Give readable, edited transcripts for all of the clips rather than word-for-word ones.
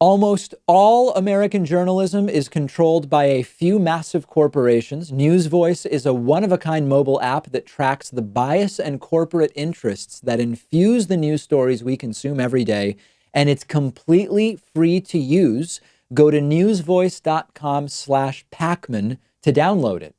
Almost all American journalism is controlled by a few massive corporations. News Voice is a one-of-a-kind mobile app that tracks the bias and corporate interests that infuse the news stories we consume every day, and it's completely free to use. Go to newsvoice.com/Pakman to download it.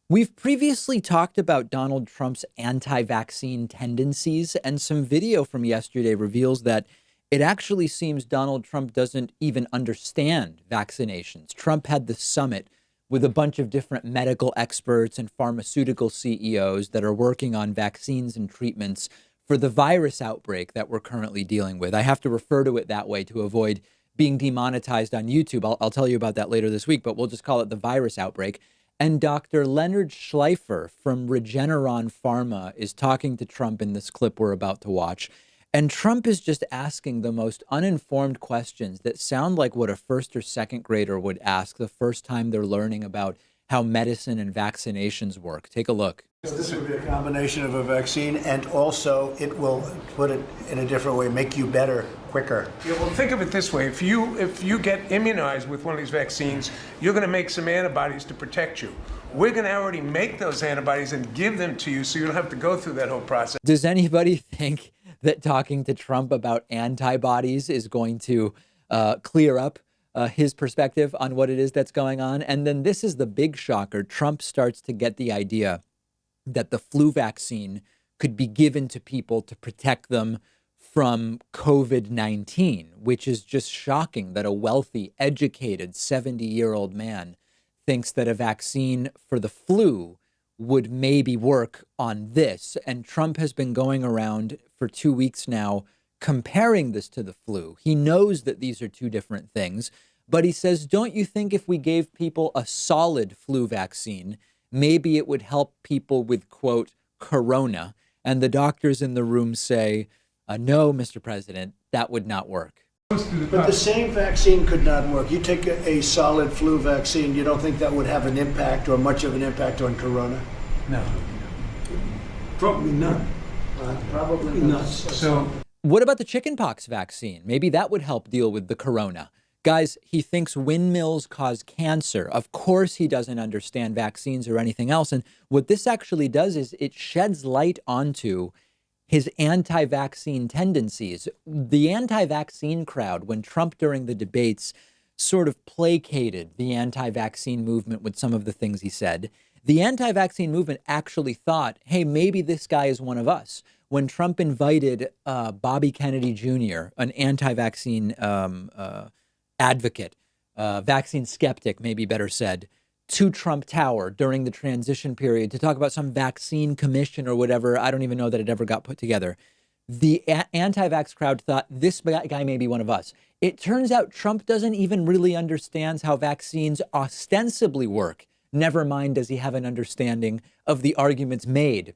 We've previously talked about Donald Trump's anti-vaccine tendencies, and some video from yesterday reveals that it actually seems Donald Trump doesn't even understand vaccinations. Trump had the summit with a bunch of different medical experts and pharmaceutical CEOs that are working on vaccines and treatments for the virus outbreak that we're currently dealing with. I have to refer to it that way to avoid being demonetized on YouTube. I'll tell you about that later this week, but we'll just call it the virus outbreak. And Dr. Leonard Schleifer from Regeneron Pharma is talking to Trump in this clip we're about to watch. And Trump is just asking the most uninformed questions that sound like what a first or second grader would ask the first time they're learning about how medicine and vaccinations work. Take a look. So this would be a combination of a vaccine, and also it will, put it in a different way, make you better quicker. Yeah, well, think of it this way. If you get immunized with one of these vaccines, you're going to make some antibodies to protect you. We're going to already make those antibodies and give them to you so you don't have to go through that whole process. Does anybody think that talking to Trump about antibodies is going to clear up his perspective on what it is that's going on? And then this is the big shocker. Trump starts to get the idea that the flu vaccine could be given to people to protect them from COVID-19, which is just shocking that a wealthy, educated 70-year-old man thinks that a vaccine for the flu would maybe work on this. And Trump has been going around for 2 weeks now comparing this to the flu. He knows that these are two different things, but he says, don't you think if we gave people a solid flu vaccine, maybe it would help people with, quote, corona? And the doctors in the room say, no, Mr. President, that would not work. But the same vaccine could not work. You take a solid flu vaccine, you don't think that would have an impact or much of an impact on corona? No. Probably not. Probably not. So What about the chickenpox vaccine? Maybe that would help deal with the corona. Guys, he thinks windmills cause cancer. Of course, he doesn't understand vaccines or anything else. And what this actually does is it sheds light onto his anti-vaccine tendencies. The anti-vaccine crowd, when Trump during the debates sort of placated the anti-vaccine movement with some of the things he said, the anti-vaccine movement actually thought, hey, maybe this guy is one of us. When Trump invited Bobby Kennedy Jr., an anti-vaccine advocate, vaccine skeptic, maybe better said, to Trump Tower during the transition period to talk about some vaccine commission or whatever. I don't even know that it ever got put together. The anti-vax crowd thought this guy may be one of us. It turns out Trump doesn't even really understand how vaccines ostensibly work. Never mind, does he have an understanding of the arguments made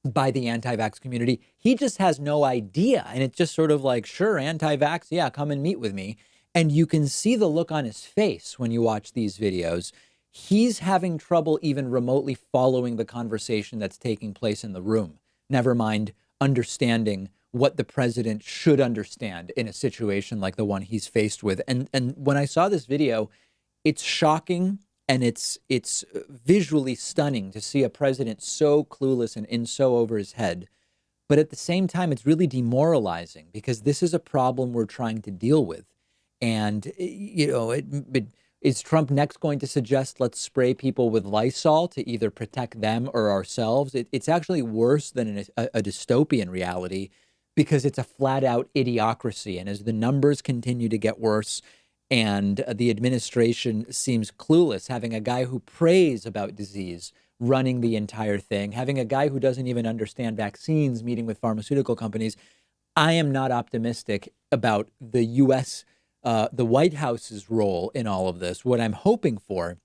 by the anti-vax community. He just has no idea. And it's just sort of like, sure, anti-vax, yeah, come and meet with me. And you can see the look on his face when you watch these videos. He's having trouble even remotely following the conversation that's taking place in the room. Never mind understanding what the president should understand in a situation like the one he's faced with. And when I saw this video, it's shocking and it's visually stunning to see a president so clueless and in so over his head. But at the same time, it's really demoralizing because this is a problem we're trying to deal with. And, you know, is Trump next going to suggest let's spray people with Lysol to either protect them or ourselves? It's actually worse than a dystopian reality because it's a flat out idiocracy. And as the numbers continue to get worse and the administration seems clueless, having a guy who prays about disease running the entire thing, having a guy who doesn't even understand vaccines meeting with pharmaceutical companies, I am not optimistic about the U.S. The White House's role in all of this. What I'm hoping for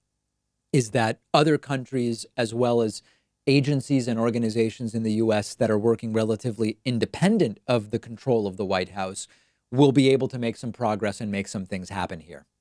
is that other countries, as well as agencies and organizations in the U.S. that are working relatively independent of the control of the White House, will be able to make some progress and make some things happen here.